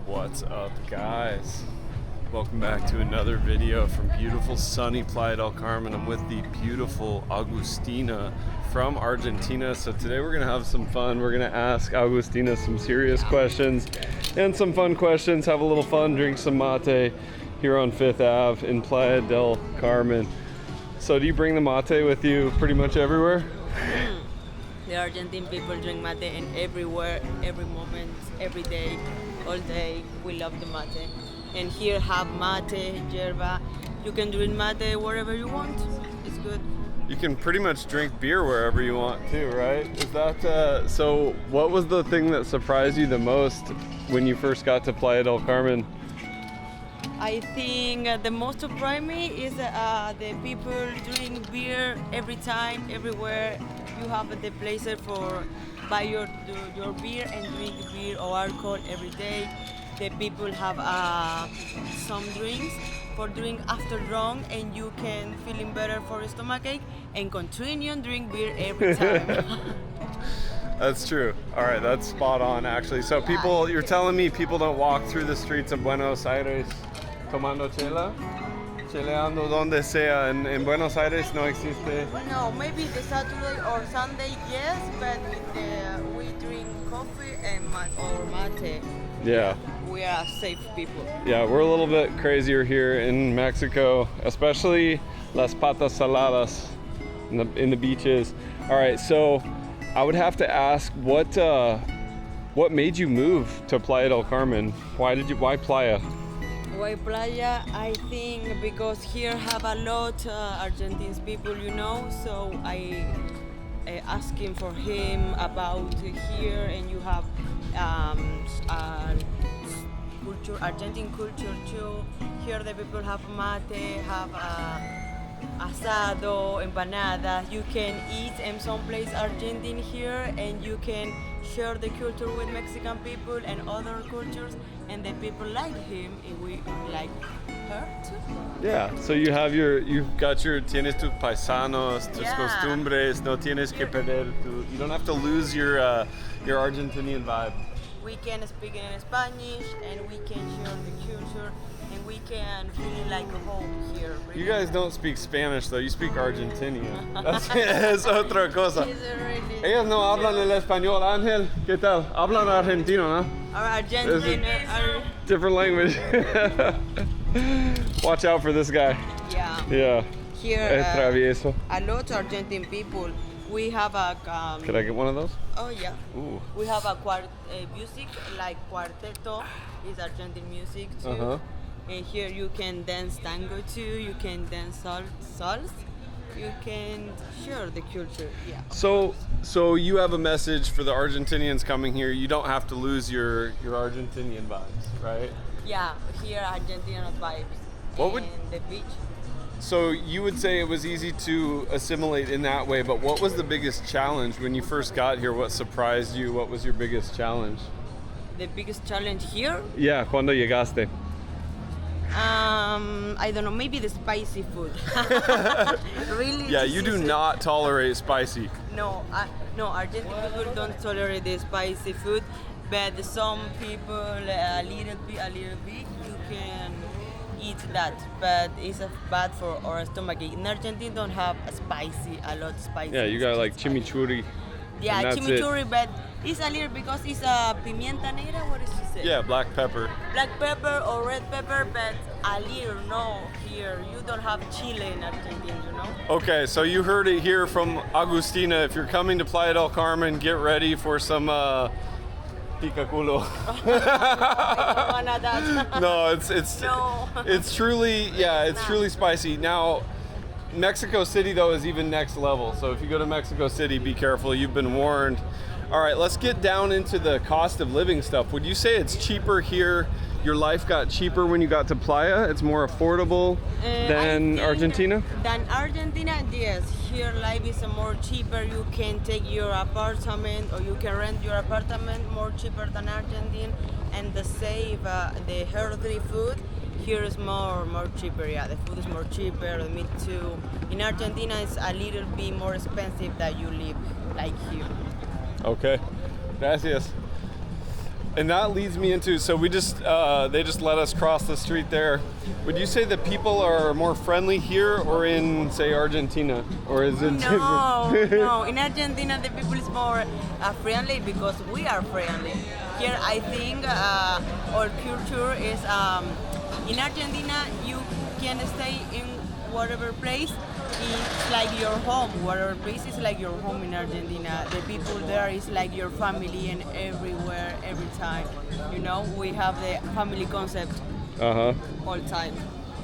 What's up, guys? Welcome back to another video from beautiful sunny Playa del Carmen. I'm with the beautiful Agustina from Argentina. So today we're gonna have some fun. We're gonna ask Agustina some serious questions and some fun questions, have a little fun, drink some mate here on 5th Ave in Playa del Carmen. So do you bring the mate with you pretty much everywhere? The Argentine people drink mate and everywhere, every moment, every day, all day. We love the mate. And here have mate, yerba. You can drink mate wherever you want. It's good. You can pretty much drink beer wherever you want too, right? Is that so? What was the thing that surprised you the most when you first got to Playa del Carmen? I think the most surprised me is the people drink beer every time, everywhere. You have the place for buy your beer and drink beer or alcohol every day. The people have some drinks for drink after wrong, and you can feeling better for a stomachache and continue drink beer every time. That's true. All right, that's spot on actually. So people, you're telling me people don't walk through the streets of Buenos Aires tomando chela? Cheleando donde sea. En Buenos Aires no existe. No, maybe the Saturday or Sunday, yes, but we drink coffee and mate. Yeah. We are safe people. Yeah, we're a little bit crazier here in Mexico, especially las patas saladas in the beaches. All right, so I would have to ask, what made you move to Playa del Carmen? Why Playa? Why Playa? I think because here have a lot Argentine people, you know. So I asking for him about here, and you have culture, Argentine culture too. Here the people have mate, have asado, empanadas. You can eat in some place Argentine here, and you can share the culture with Mexican people and other cultures, and the people like him, and we like her too. Yeah, so you've got your tienes tus paisanos, tus costumbres, no tienes que perder you don't have to lose your Argentinian vibe. We can speak in Spanish, and we can share the culture, and we can feel like a home here. Really. You guys don't speak Spanish though, you speak Argentinian. Es otra cosa. Ellos no hablan el español, Ángel. ¿Qué tal? Hablan argentino, ¿no? Argentine. Different language. Watch out for this guy. Yeah. Yeah. Here, Es travieso. a lot of Argentine people. We have a. Could I get one of those? Oh yeah. Ooh. We have a music like cuarteto is Argentine music too. Uh-huh. And here you can dance tango too. You can dance salsa. You can share the culture. Yeah. So you have a message for the Argentinians coming here. You don't have to lose your Argentinian vibes, right? Yeah. Here Argentinian vibes. What would the beach? So you would say it was easy to assimilate in that way, but what was the biggest challenge when you first got here? What surprised you? What was your biggest challenge? The biggest challenge here? Yeah, cuando llegaste. I don't know, maybe the spicy food. Really? Yeah, you do not tolerate spicy. No, Argentine people don't tolerate the spicy food, but some people a little bit, you can eat that, but it's bad for our stomach. In Argentina, don't have a lot spicy. Yeah, you got like chimichurri. Yeah, chimichurri, but it's a little because it's a pimienta negra. What is she say? Yeah, black pepper. Black pepper or red pepper, but a little. No, here you don't have chile in Argentina, you know. Okay, so you heard it here from Agustina. If you're coming to Playa del Carmen, get ready for some pica culo. No, it's truly spicy. Now, Mexico City though is even next level. So if you go to Mexico City, be careful. You've been warned. All right, let's get down into the cost of living stuff. Would you say it's cheaper here? Your life got cheaper when you got to Playa? It's more affordable than Argentina? Than Argentina, yes. Here life is more cheaper. You can take your apartment or you can rent your apartment more cheaper than Argentina, and the healthy food here is more cheaper. Yeah, the food is more cheaper, the meat too. In Argentina it's a little bit more expensive that you live like here. Okay, gracias. And that leads me into, so we just, they just let us cross the street there. Would you say that people are more friendly here or in, say, Argentina? Or is it No, different? no. In Argentina, the people is more friendly because we are friendly. Here, I think our culture is in Argentina. You can stay in whatever place. It's like your home. Whatever place is like your home in Argentina. The people there is like your family, and everywhere, every time. You know, we have the family concept all time.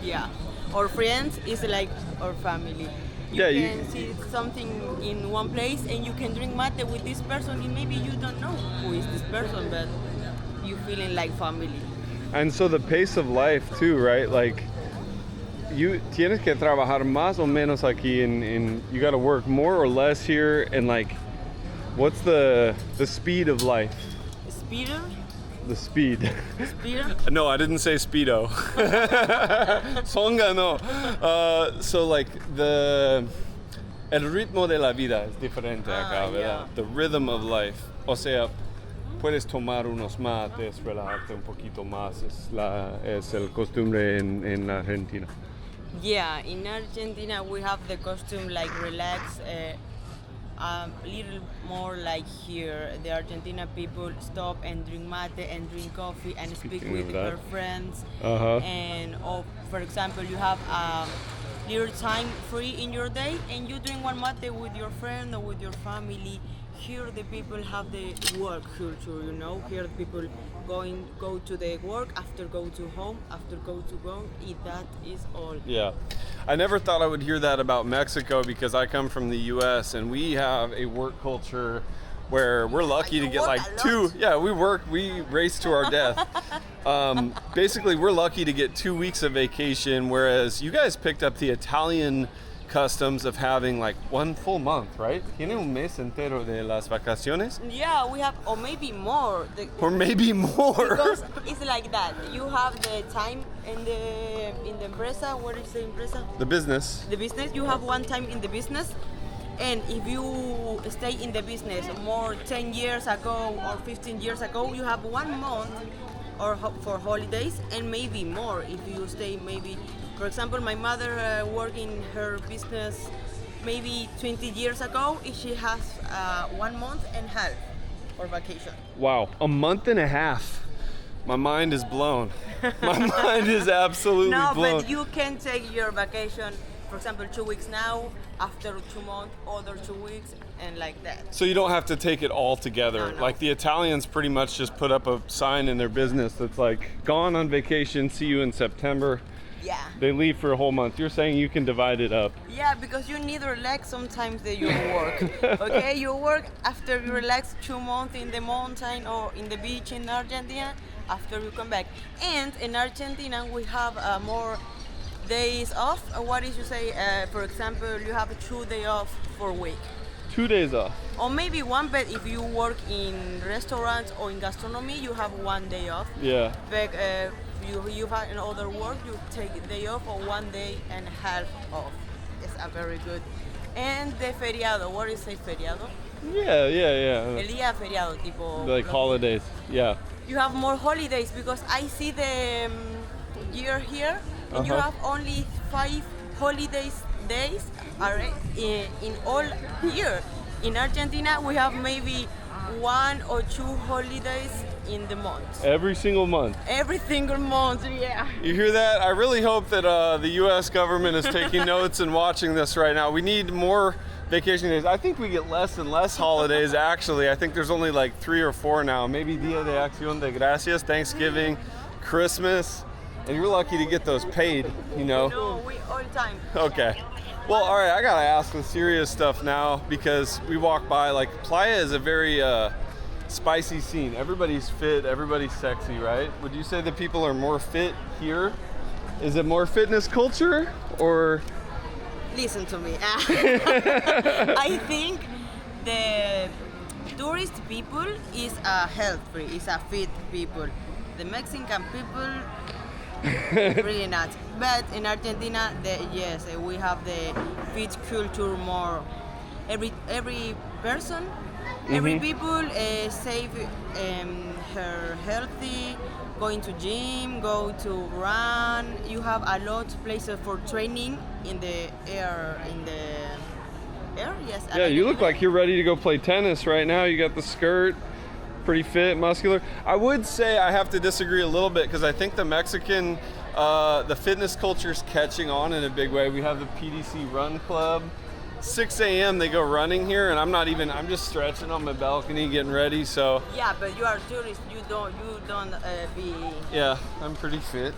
Yeah. Our friends is like our family. You can see something in one place and you can drink mate with this person, and maybe you don't know who is this person, but you feeling like family. And so the pace of life too, right? Like, you tienes que trabajar más o menos aquí in you got to work more or less here, and like, what's the speed of life? Speeder? The speed. Speeder? No, I didn't say speedo. Songa no. So like el ritmo de la vida es diferente acá, ¿verdad? Yeah. The rhythm of life. O sea, puedes tomar unos mates, relajarte un poquito más. Es el costumbre en Argentina. Yeah, in Argentina we have the costume like relax, a little more like here. The Argentina people stop and drink mate and drink coffee and speak with their friends. And for example, you have a little time free in your day and you drink one mate with your friend or with your family. Here the people have the work culture, you know. Here the people go to the work, after go to home, after go to home, eat. That is all. Yeah. I never thought I would hear that about Mexico because I come from the US and we have a work culture where we're lucky to get like we race to our death. Basically, we're lucky to get 2 weeks of vacation, whereas you guys picked up the Italian customs of having like 1 full month, right? Tiene un mes entero de las vacaciones? Yeah, we have, or maybe more. Or maybe more. Because it's like that. You have the time in the empresa. What is the empresa? The business. The business. You have one time in the business, and if you stay in the business more 10 years ago or 15 years ago, you have 1 month or for holidays, and maybe more if you stay maybe. For example, my mother worked in her business maybe 20 years ago. She has 1 month and a half for vacation. Wow, a month and a half. My mind is blown. My mind is absolutely blown. No, but you can take your vacation, for example, 2 weeks now, after 2 months, other 2 weeks, and like that. So you don't have to take it all together. No. Like the Italians pretty much just put up a sign in their business that's like, gone on vacation, see you in September. Yeah. They leave for a whole month. You're saying you can divide it up. Yeah, because you need to relax sometimes that you work. Okay, you work after you relax 2 months in the mountain or in the beach in Argentina, after you come back. And in Argentina, we have more days off. What did you say? For example, you have 2 days off for a week. 2 days off. Or maybe 1, but if you work in restaurants or in gastronomy, you have 1 day off. Yeah. But you have in other work, you take a day off or 1 day and a half off. It's a very good. And the feriado, what is a feriado? Yeah. El día feriado, tipo. Like holidays, yeah. You have more holidays because I see the year here, and you have only 5 holidays days in all year. In Argentina, we have maybe 1 or 2 holidays in the month. Every single month. Every single month, yeah. You hear that? I really hope that the U.S. government is taking notes and watching this right now. We need more vacation days. I think we get less and less holidays, actually. I think there's only like 3 or 4 now. Maybe Dia de Acción de Gracias, Thanksgiving, Christmas. And you're lucky to get those paid, you know? No, we all time. Okay. Well, all right, I gotta ask the serious stuff now because we walk by, like, Playa is a very spicy scene. Everybody's fit, everybody's sexy, right? Would you say that people are more fit here? Is it more fitness culture or? Listen to me. I think the tourist people is a health free, is a fit people. The Mexican people, really not. But in Argentina, yes, we have the fit culture more. Every person Every people save her healthy, going to gym, go to run. You have a lot of places for training in the air, yes. Yeah, you look like you're ready to go play tennis right now. You got the skirt, pretty fit, muscular. I would say I have to disagree a little bit because I think the Mexican, the fitness culture is catching on in a big way. We have the PDC Run Club. 6 a.m. they go running here, and I'm just stretching on my balcony, getting ready. So yeah, but you are tourist. You don't be. Yeah, I'm pretty fit,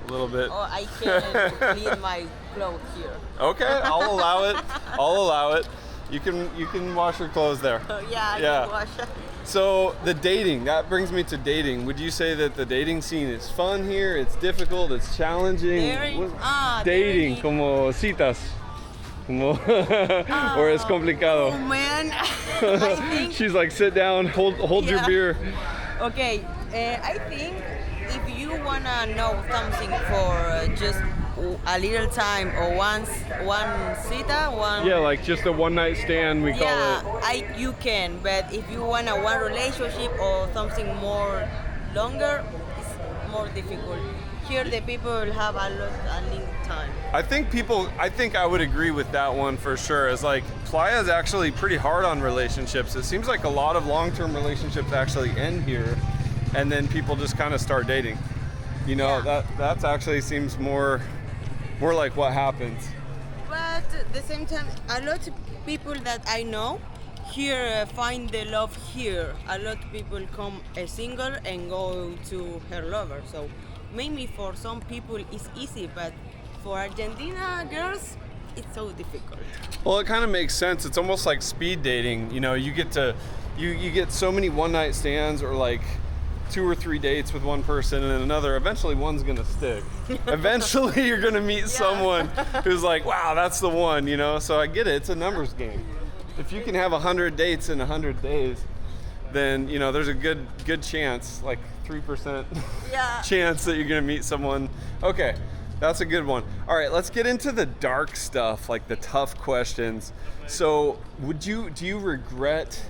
a little bit. Oh, I can clean my clothes here. Okay, I'll allow it. You can wash your clothes there. Yeah, I Yeah. can wash. So the dating, that brings me to dating. Would you say that the dating scene is fun here? It's difficult, it's challenging? Dating, dating. como citas. Como or es complicado. Oh man, I think. She's like, sit down, hold your Yeah. beer. Okay, I think if you wanna know something for just a little time or one cita, one. Yeah, like just a one night stand, we call it. You can, but if you want one relationship or something more longer, it's more difficult. Here the people have a little time. I think I would agree with that one for sure. Is like Playa is actually pretty hard on relationships. It seems like a lot of long-term relationships actually end here, and then people just kind of start dating. You know, Yeah. that actually seems more like what happens. But at the same time, a lot of people that I know here find the love here. A lot of people come single and go to her lover. So maybe for some people it's easy, but for Argentina girls, it's so difficult. Well, it kind of makes sense. It's almost like speed dating. You know, you get so many one night stands or like 2 or 3 dates with one person and then another. Eventually one's gonna stick. Eventually you're gonna meet someone who's like, wow, that's the one, you know? So I get it, it's a numbers game. If you can have 100 dates in 100 days, then, you know, there's a good chance, like 3% Yeah. chance that you're gonna meet someone. Okay, that's a good one. All right, let's get into the dark stuff, like the tough questions. So do you regret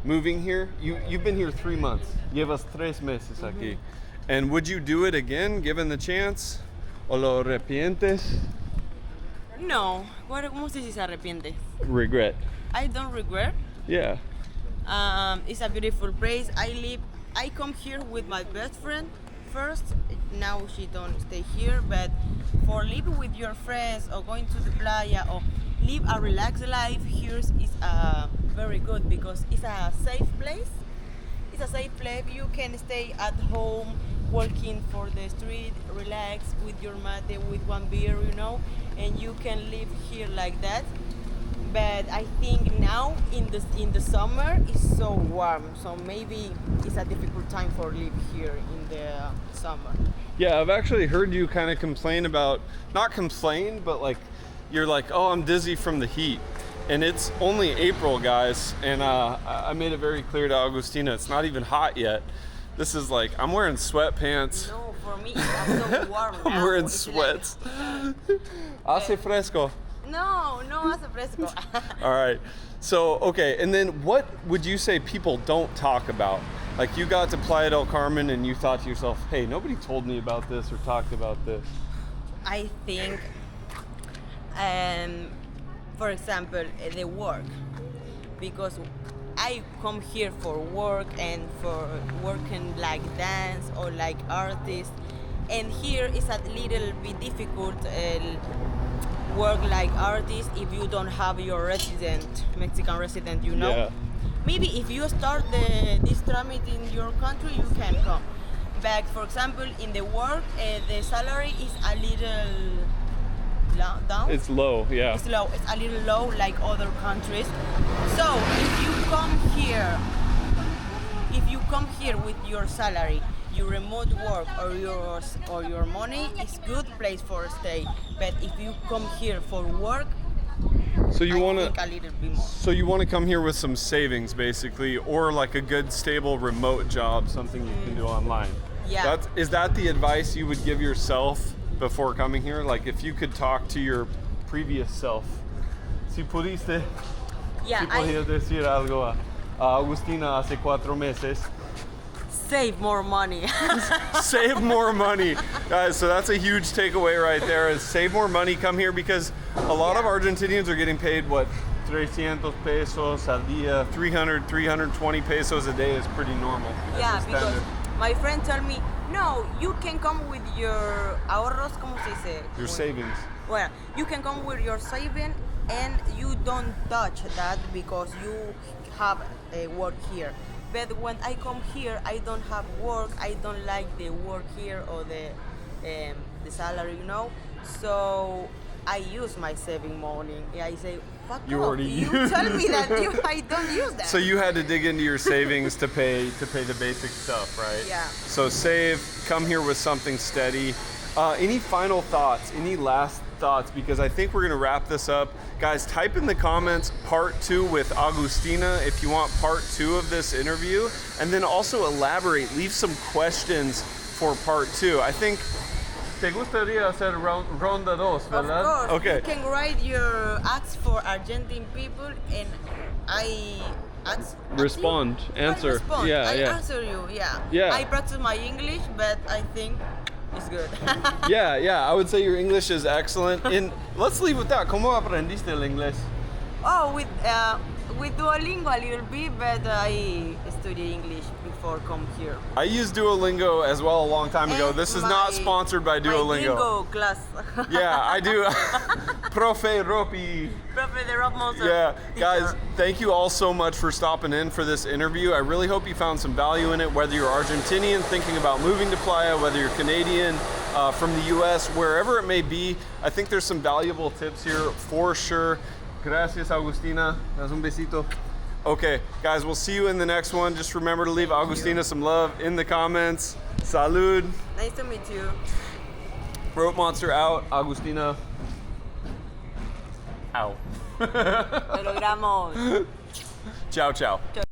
moving here? You've been here 3 months. Llevas 3 meses aquí. And would you do it again, given the chance? ¿O lo arrepientes? No, ¿cómo se dice arrepiente? Regret. I don't regret. Yeah. It's a beautiful place. I come here with my best friend first. Now she don't stay here, but for living with your friends or going to the playa or live a relaxed life here is very good because it's a safe place. It's a safe place. You can stay at home, walking for the street, relax with your mate, with one beer, you know, and you can live here like that. But I think now in the summer it's so warm, so maybe it's a difficult time for live here in the summer. Yeah, I've actually heard you kind of complain about, not complain, but like, you're like, oh, I'm dizzy from the heat. And it's only April, guys, and I made it very clear to Agustina, it's not even hot yet. This is like, I'm wearing sweatpants. No, for me it's so warm. I'm now. wearing It's sweats. Hace fresco. No hace fresco. All right. So, okay, and then what would you say people don't talk about? Like you got to Playa del Carmen and you thought to yourself, hey, nobody told me about this or talked about this. I think, for example, the work, because I come here for work and for working like dance or like artist, and here is a little bit difficult work like artist if you don't have your Mexican resident, you know. Yeah. Maybe if you start this tramit in your country, you can come. But for example, in the work, the salary is a little down. It's low, yeah. It's low. It's a little low, like other countries. So if you come here with your salary, your remote work or your money, it's good place for stay. But if you come here for work, So you I want think to a little bit more. So you want to come here with some savings basically, or like a good stable remote job, something you can do online. Yeah. Is that the advice you would give yourself before coming here? Like if you could talk to your previous self, si pudiste Yeah, si podías decir algo a Agustina hace 4 meses. Save more money. Save more money, guys. So that's a huge takeaway right there, is save more money, come here, because a lot of Argentinians are getting paid what, 300 pesos al día, 300, 320 pesos a day is pretty normal. Yeah, That's the because standard. my friend told me, no, you can come with your ahorros, ¿cómo se dice? Your savings. Well, you can come with your saving and you don't touch that because you have a work here. But when I come here, I don't have work. I don't like the work here or the salary, you know. So I use my saving money. I say, fuck You off. already You use tell me that I don't use that. So you had to dig into your savings to pay the basic stuff, right? Yeah. So save, come here with something steady. Any final thoughts? Any last thoughts? Because I think we're gonna wrap this up. Guys, type in the comments part 2 with Agustina if you want part 2 of this interview, and then also elaborate, leave some questions for part 2. I think te gustaría hacer ronda 2, ¿verdad? Of course. Okay. You can write your acts for Argentine people and I Respond, answer. I Yeah, I yeah. answer you, yeah. Yeah. I practice my English, but I think it's good. Yeah, I would say your English is excellent. And let's leave with that. ¿Cómo aprendiste el inglés? Oh, with Duolingo a little bit, but I study English before come here. I used Duolingo as well a long time ago. And This is not sponsored by My Duolingo. Duolingo class. Yeah, I do. Profe Ropi. Profe de Rob Monster. Yeah, teacher. guys, thank you all so much for stopping in for this interview. I really hope you found some value in it, whether you're Argentinian thinking about moving to Playa, whether you're Canadian, from the US, wherever it may be. I think there's some valuable tips here for sure. Gracias, Agustina. Das un besito. Okay, guys, we'll see you in the next one. Just remember to leave Agustina some love in the comments. Salud. Nice to meet you. Rope Monster out. Agustina out. Lo logramos. Ciao, ciao.